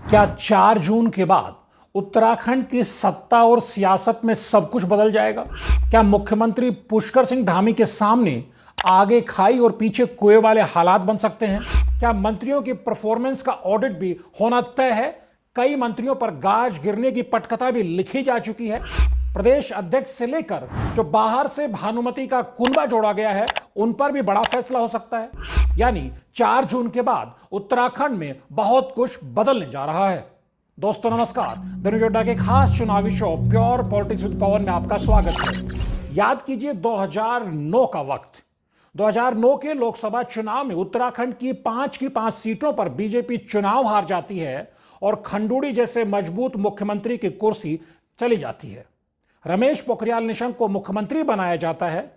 क्या 4 जून के बाद उत्तराखंड की सत्ता और सियासत में सब कुछ बदल जाएगा? क्या मुख्यमंत्री पुष्कर सिंह धामी के सामने आगे खाई और पीछे कुएं वाले हालात बन सकते हैं? क्या मंत्रियों की परफॉर्मेंस का ऑडिट भी होना तय है? कई मंत्रियों पर गाज गिरने की पटकथा भी लिखी जा चुकी है। प्रदेश अध्यक्ष से लेकर जो बाहर से भानुमति का कुनबा जोड़ा गया है, उन पर भी बड़ा फैसला हो सकता है। यानी 4 जून के बाद उत्तराखंड में बहुत कुछ बदलने जा रहा है। दोस्तों नमस्कार, दैनिक जोड़ा के खास चुनावी शो प्योर पॉलिटिक्स विद पवन में आपका स्वागत है। याद कीजिए 2009 का वक्त। 2009 के लोकसभा चुनाव में उत्तराखंड की 5 सीटों पर बीजेपी चुनाव हार जाती है और खंडूड़ी जैसे मजबूत मुख्यमंत्री की कुर्सी चली जाती है। रमेश पोखरियाल निशंक को मुख्यमंत्री बनाया जाता है।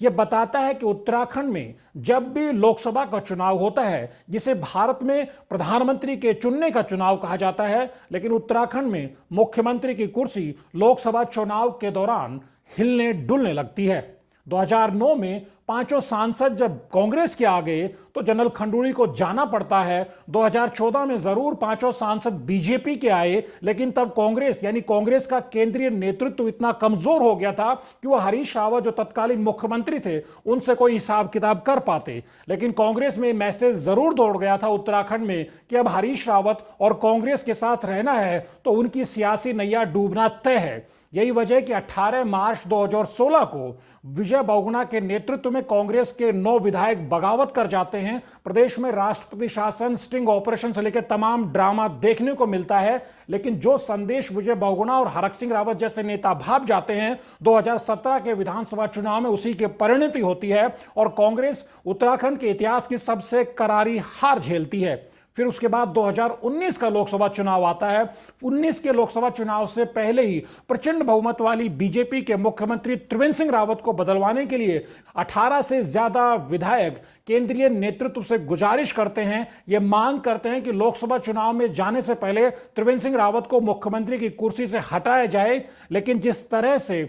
यह बताता है कि उत्तराखंड में जब भी लोकसभा का चुनाव होता है, जिसे भारत में प्रधानमंत्री के चुनने का चुनाव कहा जाता है, लेकिन उत्तराखंड में मुख्यमंत्री की कुर्सी लोकसभा चुनाव के दौरान हिलने डुलने लगती है। 2009 में 5 सांसद जब कांग्रेस के आ गए तो जनरल खंडूड़ी को जाना पड़ता है। 2014 में जरूर 5 सांसद बीजेपी के आए, लेकिन तब कांग्रेस का केंद्रीय नेतृत्व इतना कमजोर हो गया था कि वह हरीश रावत जो तत्कालीन मुख्यमंत्री थे उनसे कोई हिसाब किताब कर पाते। लेकिन कांग्रेस में मैसेज जरूर दौड़ गया था उत्तराखंड में कि अब हरीश रावत और कांग्रेस के साथ रहना है तो उनकी सियासी नैया डूबना तय है। यही वजह कि 18 मार्च 2016 को विजय बहुगुणा के नेतृत्व में कांग्रेस के 9 विधायक बगावत कर जाते हैं। प्रदेश में राष्ट्रपति शासन, स्टिंग ऑपरेशन से लेकर तमाम ड्रामा देखने को मिलता है, लेकिन जो संदेश विजय बहुगुणा और हरक सिंह रावत जैसे नेता भाप जाते हैं, 2017 के विधानसभा चुनाव में उसी की परिणति होती है और कांग्रेस उत्तराखंड के इतिहास की सबसे करारी हार झेलती है। फिर उसके बाद 2019 का लोकसभा चुनाव आता है। 19 के लोकसभा चुनाव से पहले ही प्रचंड बहुमत वाली बीजेपी के मुख्यमंत्री त्रिवेंद्र सिंह रावत को बदलवाने के लिए 18 से ज्यादा विधायक केंद्रीय नेतृत्व से गुजारिश करते हैं, ये मांग करते हैं कि लोकसभा चुनाव में जाने से पहले त्रिवेंद्र सिंह रावत को मुख्यमंत्री की कुर्सी से हटाया जाए। लेकिन जिस तरह से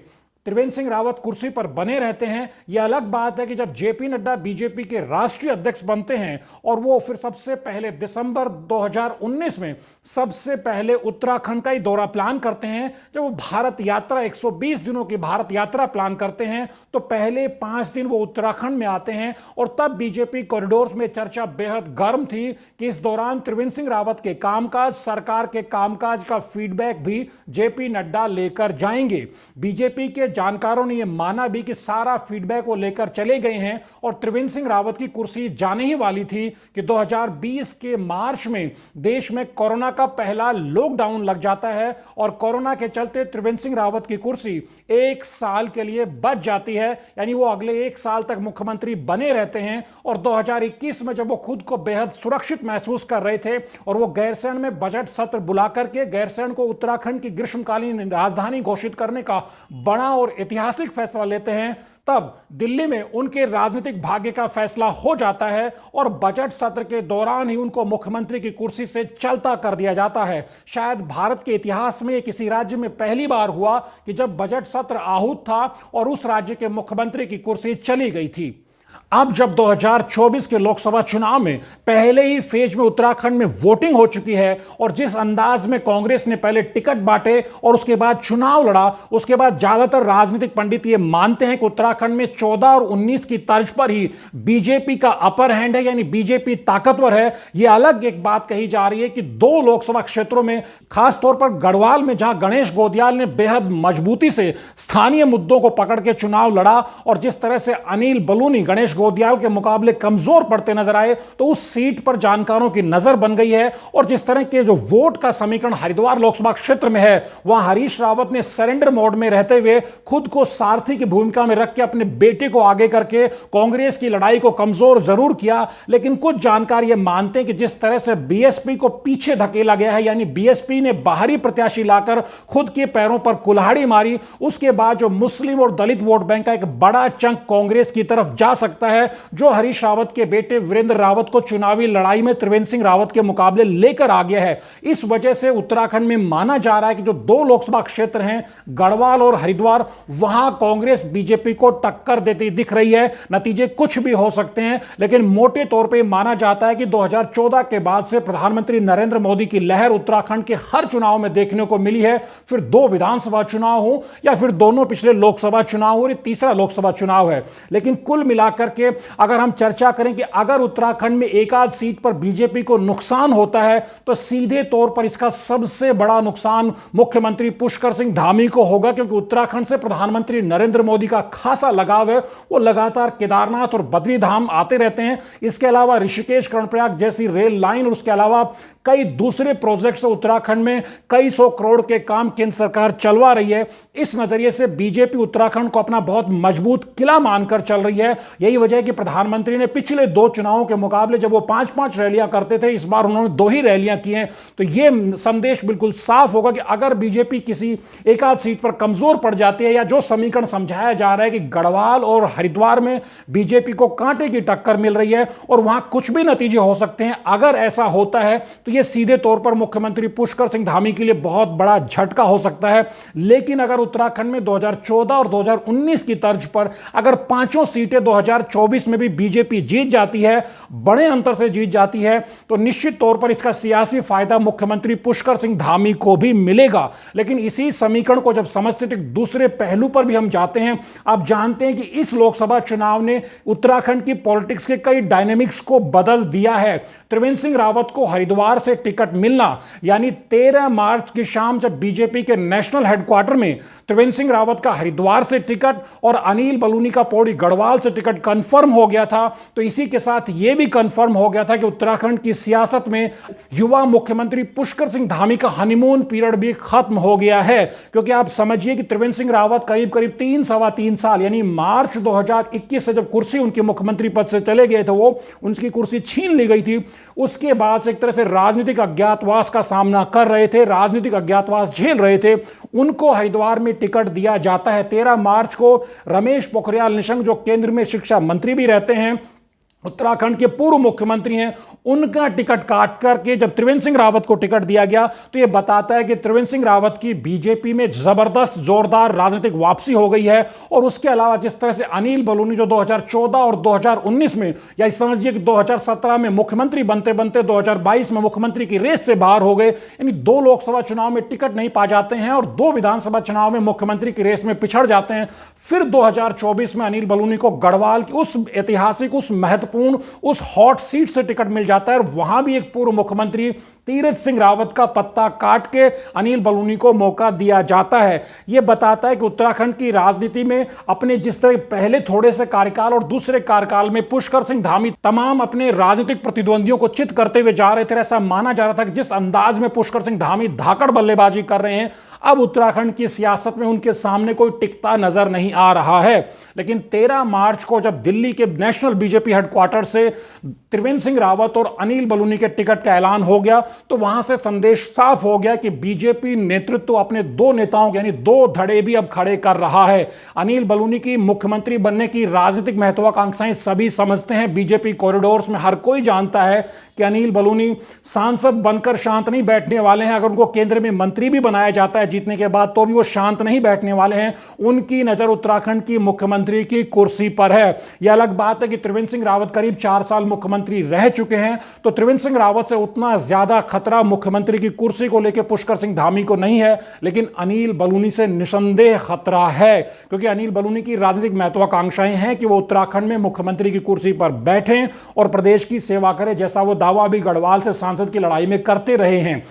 त्रिवेंद्र सिंह रावत कुर्सी पर बने रहते हैं, यह अलग बात है कि जब जेपी नड्डा बीजेपी के राष्ट्रीय अध्यक्ष बनते हैं और वो फिर सबसे पहले दिसंबर 2019 में सबसे पहले उत्तराखंड का ही दौरा प्लान करते हैं। जब वो भारत यात्रा 120 दिनों की भारत यात्रा प्लान करते हैं तो पहले 5 दिन वो उत्तराखंड में आते हैं और तब बीजेपी कॉरिडोर्स में चर्चा बेहद गर्म थी कि इस दौरान त्रिवेंद्र सिंह रावत के कामकाज, सरकार के कामकाज का फीडबैक भी जेपी नड्डा लेकर जाएंगे। बीजेपी के जानकारों ने यह माना भी कि सारा फीडबैक वो लेकर चले गए हैं और त्रिवेंद्र सिंह रावत की कुर्सी जाने ही वाली थी कि 2020 के मार्च में देश में कोरोना का पहला लॉकडाउन लग जाता है और कोरोना के चलते त्रिवेंद्र सिंह रावत की कुर्सी 1 साल के लिए बच जाती है। यानी वो अगले 1 साल तक मुख्यमंत्री बने रहते हैं और 2021 में जब वो खुद को बेहद सुरक्षित महसूस कर रहे थे और वो गैरसैंण में बजट सत्र बुला करके गैरसैंण को उत्तराखंड की ग्रीष्मकालीन राजधानी घोषित करने का बड़ा और ऐतिहासिक फैसला लेते हैं, तब दिल्ली में उनके राजनीतिक भाग्य का फैसला हो जाता है और बजट सत्र के दौरान ही उनको मुख्यमंत्री की कुर्सी से चलता कर दिया जाता है। शायद भारत के इतिहास में किसी राज्य में पहली बार हुआ कि जब बजट सत्र आहूत था और उस राज्य के मुख्यमंत्री की कुर्सी चली गई थी। अब जब 2024 के लोकसभा चुनाव में पहले ही फेज में उत्तराखंड में वोटिंग हो चुकी है और जिस अंदाज में कांग्रेस ने पहले टिकट बांटे और उसके बाद चुनाव लड़ा, उसके बाद ज्यादातर राजनीतिक पंडित ये मानते हैं कि उत्तराखंड में 14 और 19 की तर्ज पर ही बीजेपी का अपर हैंड है, यानी बीजेपी ताकतवर है। यह अलग एक बात कही जा रही है कि 2 लोकसभा क्षेत्रों में, खासतौर पर गढ़वाल में जहां गणेश गोदियाल ने बेहद मजबूती से स्थानीय मुद्दों को पकड़ के चुनाव लड़ा और जिस तरह से अनिल बलूनी गणेश गोदियाल के मुकाबले कमजोर पड़ते नजर आए, तो उस सीट पर जानकारों की नजर बन गई है। और जिस तरह के जो वोट का समीकरण हरिद्वार लोकसभा क्षेत्र में है, वहां हरीश रावत ने सरेंडर मोड में रहते हुए खुद को सारथी की भूमिका में रख के अपने बेटे को आगे करके कांग्रेस की लड़ाई को कमजोर जरूर किया। लेकिन कुछ जानकार ये मानते हैं कि जिस तरह से बीएसपी को पीछे धकेला गया है, यानी बीएसपी ने बाहरी प्रत्याशी लाकर खुद के पैरों पर कुल्हाड़ी मारी, उसके बाद जो मुस्लिम और दलित वोट बैंक का एक बड़ा चंक कांग्रेस की तरफ जा सकता सकता है, जो हरीश रावत के बेटे वीरेंद्र रावत को चुनावी लड़ाई में त्रिवेंद्र सिंह रावत के मुकाबले लेकर आ गया है। इस वजह से उत्तराखंड में माना जा रहा है कि जो दो लोकसभा क्षेत्र हैं, गढ़वाल और हरिद्वार, वहां कांग्रेस बीजेपी को टक्कर देती दिख रही है। नतीजे कुछ भी हो सकते हैं, लेकिन मोटे तौर पर माना जाता है कि 2014 के बाद से प्रधानमंत्री नरेंद्र मोदी की लहर उत्तराखंड के हर चुनाव में देखने को मिली है। फिर दो विधानसभा चुनाव हो या फिर दोनों पिछले लोकसभा चुनाव हो, तीसरा लोकसभा चुनाव है। लेकिन कुल मिलाकर के अगर हम चर्चा करें कि अगर उत्तराखंड में एक आध सीट पर बीजेपी को नुकसान होता है, तो सीधे तौर पर इसका सबसे बड़ा नुकसान मुख्यमंत्री पुष्कर सिंह धामी को होगा, क्योंकि उत्तराखंड से प्रधानमंत्री नरेंद्र मोदी का खासा लगाव है। वो लगातार केदारनाथ और बद्रीधाम आते रहते हैं। इसके अलावा ऋषिकेश कर्णप्रयाग जैसी रेल लाइन और उसके अलावा कई दूसरे प्रोजेक्ट्स उत्तराखंड में कई सौ करोड़ के काम केंद्र सरकार चलवा रही है। इस नजरिए से बीजेपी उत्तराखंड को अपना बहुत मजबूत किला मानकर चल रही है। यही वजह है कि प्रधानमंत्री ने पिछले दो चुनावों के मुकाबले जब वो 5-5 रैलियां करते थे, इस बार उन्होंने 2 ही रैलियां की हैं। तो यह संदेश बिल्कुल साफ होगा कि अगर बीजेपी किसी एक आध सीट पर कमजोर पड़ जाती है, या जो समीकरण समझाया जा रहा है कि गढ़वाल और हरिद्वार में बीजेपी को कांटे की टक्कर मिल रही है और वहां कुछ भी नतीजे हो सकते हैं, अगर ऐसा होता है तो यह सीधे तौर पर मुख्यमंत्री पुष्कर सिंह धामी के लिए बहुत बड़ा झटका हो सकता है। लेकिन अगर उत्तराखंड में 2014 और 2019 की तर्ज पर अगर पांचों सीटें 2024 में भी बीजेपी जीत जाती है, बड़े अंतर से जीत जाती है, तो निश्चित तौर पर इसका सियासी फायदा मुख्यमंत्री पुष्कर सिंह धामी को भी मिलेगा। लेकिन इसी समीकरण को जब समझते हैं, दूसरे पहलू पर भी हम जाते हैं। आप जानते हैं कि इस लोकसभा चुनाव ने उत्तराखंड की पॉलिटिक्स के कई डायनेमिक्स को बदल दिया है। त्रिवेंद्र सिंह रावत को हरिद्वार से टिकट मिलना, यानी 13 मार्च की शाम जब बीजेपी के नेशनल हेडक्वार्टर में त्रिवेंद्र सिंह रावत का हरिद्वार से टिकट और अनिल बलूनी का पौड़ी गढ़वाल से टिकट कंफर्म हो गया था, तो इसी के साथ यह भी कंफर्म हो गया था कि उत्तराखंड की सियासत में युवा मुख्यमंत्री पुष्कर सिंह धामी का हनीमून पीरियड भी खत्म हो गया है। क्योंकि आप समझिए कि त्रिवेंद्र सिंह रावत करीब करीब 3-3.25 साल, यानी मार्च 2021 से जब कुर्सी उनके मुख्यमंत्री पद से चले गए थे, वो उनकी कुर्सी छीन ली गई थी। उसके बाद से एक तरह से राजनीतिक अज्ञातवास का सामना कर रहे थे, राजनीतिक अज्ञातवास झेल रहे थे। उनको हरिद्वार में टिकट दिया जाता है। 13 मार्च को रमेश पोखरियाल निशंक, जो केंद्र में शिक्षा मंत्री भी रहते हैं, उत्तराखंड के पूर्व मुख्यमंत्री हैं, उनका टिकट काट करके जब त्रिवेंद्र सिंह रावत को टिकट दिया गया, तो यह बताता है कि त्रिवेंद्र सिंह रावत की बीजेपी में जबरदस्त जोरदार राजनीतिक वापसी हो गई है। और उसके अलावा जिस तरह से अनिल बलूनी जो 2014 और 2019 में, या समझिए कि 2017 में मुख्यमंत्री बनते बनते 2022 में मुख्यमंत्री की रेस से बाहर हो गए, यानी 2 लोकसभा चुनाव में टिकट नहीं पा जाते हैं और 2 विधानसभा चुनाव में मुख्यमंत्री की रेस में पिछड़ जाते हैं। फिर 2024 में अनिल बलूनी को गढ़वाल की उस ऐतिहासिक, उस महत्वपूर्ण, उस हॉट सीट से टिकट मिल जाता है और वहां भी एक पूर्व मुख्यमंत्री तीरथ सिंह रावत का पत्ता काट के अनिल बलूनी को मौका दिया जाता है। यह बताता है कि उत्तराखंड की राजनीति में अपने जिस तरह पहले थोड़े से कार्यकाल और दूसरे कार्यकाल में पुष्कर सिंह धामी तमाम अपने राजनीतिक प्रतिद्वंदियों को चित करते हुए जा रहे थे, ऐसा माना जा रहा था कि जिस अंदाज में पुष्कर सिंह धामी धाकड़ बल्लेबाजी कर रहे हैं, अब उत्तराखंड की सियासत में उनके सामने कोई टिकता नजर नहीं आ रहा है। लेकिन 13 मार्च को जब दिल्ली के नेशनल बीजेपी हेडक्वार्टर से त्रिवेंद्र सिंह रावत और अनिल बलूनी के टिकट का ऐलान हो गया, तो वहां से संदेश साफ हो गया कि बीजेपी नेतृत्व अपने 2 नेताओं यानी 2 धड़े भी अब खड़े कर रहा है। अनिल बलूनी की मुख्यमंत्री बनने की राजनीतिक महत्वाकांक्षाएं सभी समझते हैं। बीजेपी कॉरिडोर्स में हर कोई जानता है कि अनिल बलूनी सांसद बनकर शांत नहीं बैठने वाले हैं। अगर उनको केंद्र में मंत्री भी बनाया जाता है जीतने के बाद, तो भी वो शांत नहीं बैठने वाले हैं। उनकी नजर उत्तराखंड की मुख्यमंत्री की कुर्सी पर है। यह अलग बात है कि त्रिवेंद्र सिंह रावत करीब 4 साल मुख्यमंत्री रह चुके हैं, तो त्रिवेंद्र सिंह रावत से उतना ज्यादा खतरा मुख्यमंत्री की कुर्सी को लेकर पुष्कर सिंह धामी को नहीं है। लेकिन अनिल बलूनी से निसंदेह खतरा है, क्योंकि अनिल बलूनी की राजनीतिक महत्वाकांक्षाएं हैं कि वो उत्तराखंड में मुख्यमंत्री की कुर्सी पर बैठें और प्रदेश की सेवा करें, जैसा वो दावा भी गढ़वाल से सांसद की लड़ाई में करते रहे हैं।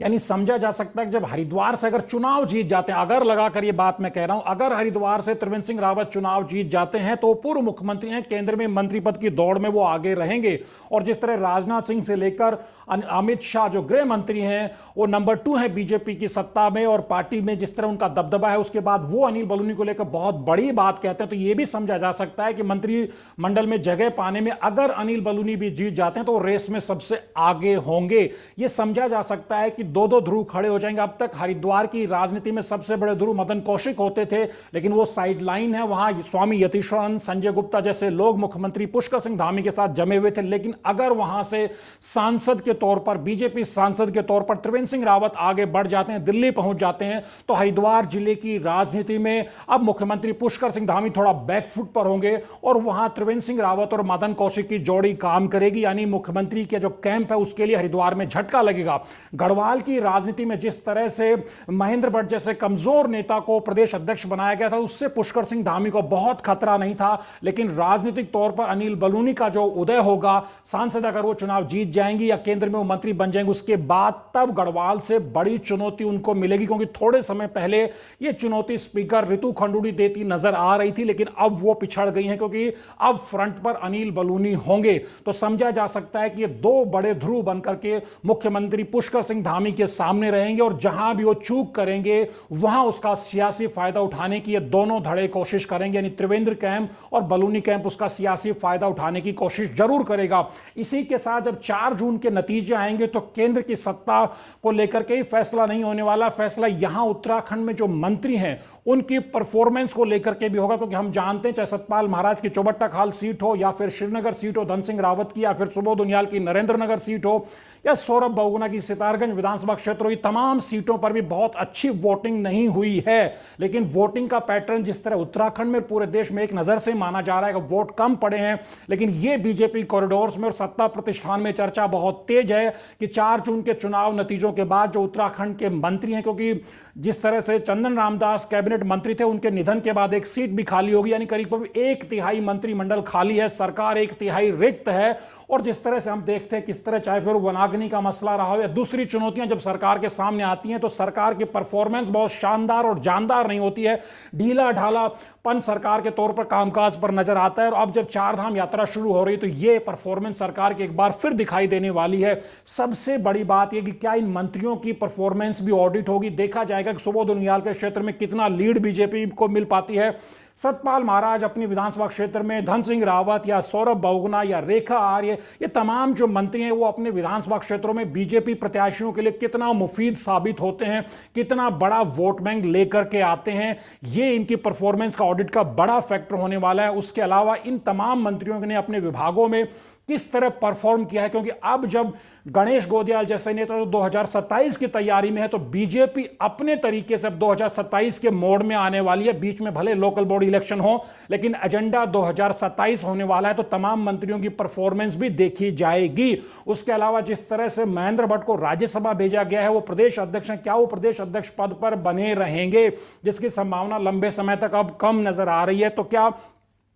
यानी समझा जा सकता है कि जब हरिद्वार से अगर चुनाव जीत जाते हैं, अगर लगाकर ये बात मैं कह रहा हूं, अगर हरिद्वार से त्रिवेंद्र सिंह रावत चुनाव जीत जाते हैं, तो पूर्व मुख्यमंत्री हैं, केंद्र में मंत्री पद की दौड़ में वो आगे रहेंगे। और जिस तरह राजनाथ सिंह से लेकर अमित शाह जो गृह मंत्री हैं वो नंबर 2 है बीजेपी की सत्ता में और पार्टी में जिस तरह उनका दबदबा है, उसके बाद वो अनिल बलूनी को लेकर बहुत बड़ी बात कहते हैं। तो ये भी समझा जा सकता है कि मंत्रिमंडल में जगह पाने में अगर अनिल बलूनी भी जीत जाते हैं तो रेस में सबसे आगे होंगे। ये समझा जा सकता है कि दो दो ध्रुव खड़े हो जाएंगे। अब तक हरिद्वार की राजनीति में सबसे बड़े ध्रुव मदन कौशिक होते थे, लेकिन वो साइडलाइन है, वहां स्वामी यतीश्वरन, संजय गुप्ता जैसे लोग मुख्यमंत्री पुष्कर सिंह धामी के साथ जमे हुए थे। लेकिन अगर वहां से सांसद के तौर पर, बीजेपी सांसद के तौर पर त्रिवेंद्र सिंह रावत आगे बढ़ जाते हैं, दिल्ली पहुंच जाते हैं, तो हरिद्वार जिले की राजनीति में अब मुख्यमंत्री पुष्कर सिंह धामी थोड़ा बैकफुट पर होंगे और वहां त्रिवेंद्र सिंह रावत और मदन कौशिक की जोड़ी काम करेगी। यानी मुख्यमंत्री के जो कैंप है उसके लिए हरिद्वार में झटका लगेगा। गढ़वाल की राजनीति में जिस तरह से महेंद्र भट्ट जैसे कमजोर नेता को प्रदेश अध्यक्ष बनाया गया था, उससे पुष्कर सिंह धामी को बहुत खतरा नहीं था। लेकिन राजनीतिक तौर पर अनिल बलूनी का जो उदय होगा, सांसद अगर वो चुनाव जीत जाएंगी या केंद्र में वो मंत्री बन जाएंगे, उसके बाद तब गढ़वाल से बड़ी चुनौती उनको मिलेगी। क्योंकि थोड़े समय पहले ये चुनौती स्पीकर रितु खंडूड़ी देती नजर आ रही थी, लेकिन अब वो पिछड़ गई हैं क्योंकि अब फ्रंट पर अनिल बलूनी होंगे। तो समझा जा सकता है कि ये दो बड़े ध्रुव बनकर के मुख्यमंत्री पुष्कर सिंह धामी के सामने रहेंगे और जहां भी वो चूक करेंगे वहां उसका सियासी फायदा उठाने की ये दोनों धड़े कोशिश करेंगे। यानी त्रिवेंद्र कैंप और बलूनी कैंप उसका सियासी फायदा उठाने की कोशिश जरूर करेगा। इसी के साथ जब 4 जून के नतीजे आएंगे तो केंद्र की सत्ता को लेकर के ही फैसला नहीं होने वाला, फैसला यहां उत्तराखंड में जो मंत्री हैं उनकी परफॉर्मेंस को लेकर के भी होगा। क्योंकि हम जानते हैं चाहे सतपाल महाराज की चौबट्टा खाल सीट हो या फिर श्रीनगर सीट हो धन सिंह रावत की, या फिर सुबोध उनियाल की नरेंद्र नगर सीट हो या सौरभ बहुगुणा की सितारगंज विधानसभा क्षेत्र हो, ये तमाम सीटों पर भी बहुत अच्छी वोटिंग नहीं हुई है। लेकिन वोटिंग का पैटर्न जिस तरह उत्तराखंड में पूरे देश में एक नजर से माना जा रहा है कि वोट कम पड़े हैं, लेकिन ये बीजेपी कॉरिडोर्स में और सत्ता प्रतिष्ठान में चर्चा बहुत तेज है कि 4 जून के चुनाव नतीजों के बाद जो उत्तराखंड के मंत्री हैं, क्योंकि जिस तरह से चंदन रामदास कैबिनेट मंत्री थे, उनके निधन के बाद एक सीट भी खाली होगी, यानी करीब करीब 1/3 मंत्रिमंडल खाली है, सरकार 1/3 रिक्त है। और जिस तरह से हम देखते हैं किस तरह चाहे फिर वनाग्नि का मसला रहा हो या दूसरी चुनौतियां जब सरकार के सामने आती हैं तो सरकार की परफॉर्मेंस बहुत शानदार और जानदार नहीं होती है, ढीला ढालापन सरकार के तौर पर कामकाज पर नजर आता है। और अब जब 4 धाम यात्रा शुरू हो रही है तो ये परफॉर्मेंस सरकार की एक बार फिर दिखाई देने वाली है। सबसे बड़ी बात यह कि क्या इन मंत्रियों की परफॉर्मेंस भी ऑडिट होगी, देखा जाएगा कि सुबोध उनियाल के क्षेत्र में कितना लीड बीजेपी को मिल पाती है, सतपाल महाराज अपनी विधानसभा क्षेत्र में, धन सिंह रावत या सौरभ बहुगुणा या रेखा आर्य, ये तमाम जो मंत्री हैं वो अपने विधानसभा क्षेत्रों में बीजेपी प्रत्याशियों के लिए कितना मुफीद साबित होते हैं, कितना बड़ा वोट बैंक लेकर के आते हैं, ये इनकी परफॉर्मेंस का ऑडिट का बड़ा फैक्टर होने वाला है। उसके अलावा इन तमाम मंत्रियों ने अपने विभागों में किस तरह परफॉर्म किया है, क्योंकि अब जब गणेश गोदियाल जैसे नेता तो 2027 की तैयारी में है, तो बीजेपी अपने तरीके से अब 2027 के मोड में आने वाली है। बीच में भले लोकल बॉडी इलेक्शन हो, लेकिन एजेंडा 2027 होने वाला है, तो तमाम मंत्रियों की परफॉर्मेंस भी देखी जाएगी। उसके अलावा जिस तरह से महेंद्र भट्ट को राज्यसभा भेजा गया है, वो प्रदेश अध्यक्ष हैं, क्या वो प्रदेश अध्यक्ष पद पर बने रहेंगे, जिसकी संभावना लंबे समय तक अब कम नजर आ रही है। तो क्या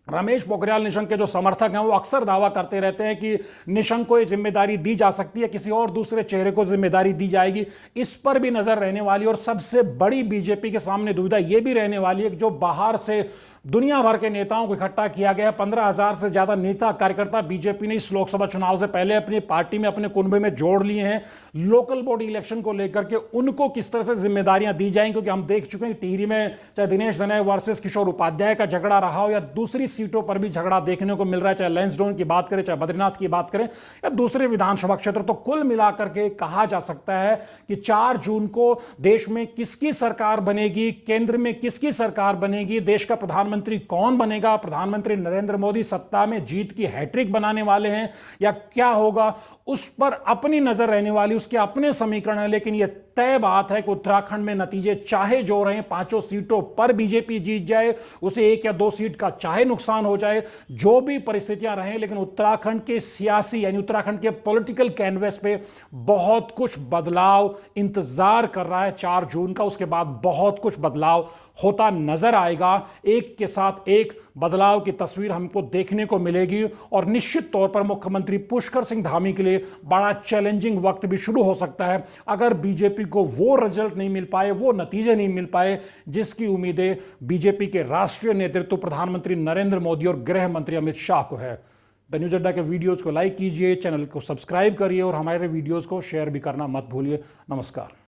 रमेश पोखरियाल निशंक के जो समर्थक हैं वो अक्सर दावा करते रहते हैं कि निशंक को ये जिम्मेदारी दी जा सकती है, किसी और दूसरे चेहरे को जिम्मेदारी दी जाएगी, इस पर भी नजर रहने वाली। और सबसे बड़ी बीजेपी के सामने दुविधा यह भी रहने वाली है कि जो बाहर से दुनिया भर के नेताओं को इकट्ठा किया गया, 15,000 से ज्यादा नेता कार्यकर्ता बीजेपी ने इस लोकसभा चुनाव से पहले अपनी पार्टी में, अपने कुनबे में जोड़ लिए हैं। लोकल बॉडी इलेक्शन को लेकर के उनको किस तरह से जिम्मेदारियां दी जाएंगी, क्योंकि हम देख चुके हैं टिहरी में चाहे दिनेश दनय वर्सेस किशोर उपाध्याय का झगड़ा रहा हो या दूसरी सीटों पर भी झगड़ा देखने को मिल रहा है, चाहे लैंसडौन की बात करें, चाहे बद्रीनाथ की बात करें या दूसरे विधानसभा क्षेत्र। तो कुल मिलाकर के कहा जा सकता है कि 4 जून को देश में किसकी सरकार बनेगी, केंद्र में किसकी सरकार बनेगी, देश का प्रधानमंत्री कौन बनेगा, प्रधानमंत्री नरेंद्र मोदी सत्ता में जीत की हैट्रिक बनाने वाले हैं या क्या होगा, उस पर अपनी नजर रहने वाली, उसके अपने समीकरण है। लेकिन यह तय बात है कि उत्तराखंड में नतीजे चाहे जो रहे, 5 सीटों पर बीजेपी जीत जाए, उसे 1 या 2 सीट का चाहे नुकसान हो जाए, जो भी परिस्थितियां रहें, लेकिन उत्तराखंड के सियासी यानी उत्तराखंड के पॉलिटिकल कैनवस पे बहुत कुछ बदलाव इंतजार कर रहा है 4 जून का। उसके बाद बहुत कुछ बदलाव होता नजर आएगा, एक के साथ एक बदलाव की तस्वीर हमको देखने को मिलेगी। और निश्चित तौर पर मुख्यमंत्री पुष्कर सिंह धामी के लिए बड़ा चैलेंजिंग वक्त भी शुरू हो सकता है अगर बीजेपी को वो रिजल्ट नहीं मिल पाए, वो नतीजे नहीं मिल पाए जिसकी उम्मीदें बीजेपी के राष्ट्रीय नेतृत्व प्रधानमंत्री नरेंद्र मोदी और गृह मंत्री अमित शाह को है। द न्यूज़ अड्डा के वीडियोज़ को लाइक कीजिए, चैनल को सब्सक्राइब करिए और हमारे वीडियोज़ को शेयर भी करना मत भूलिए। नमस्कार।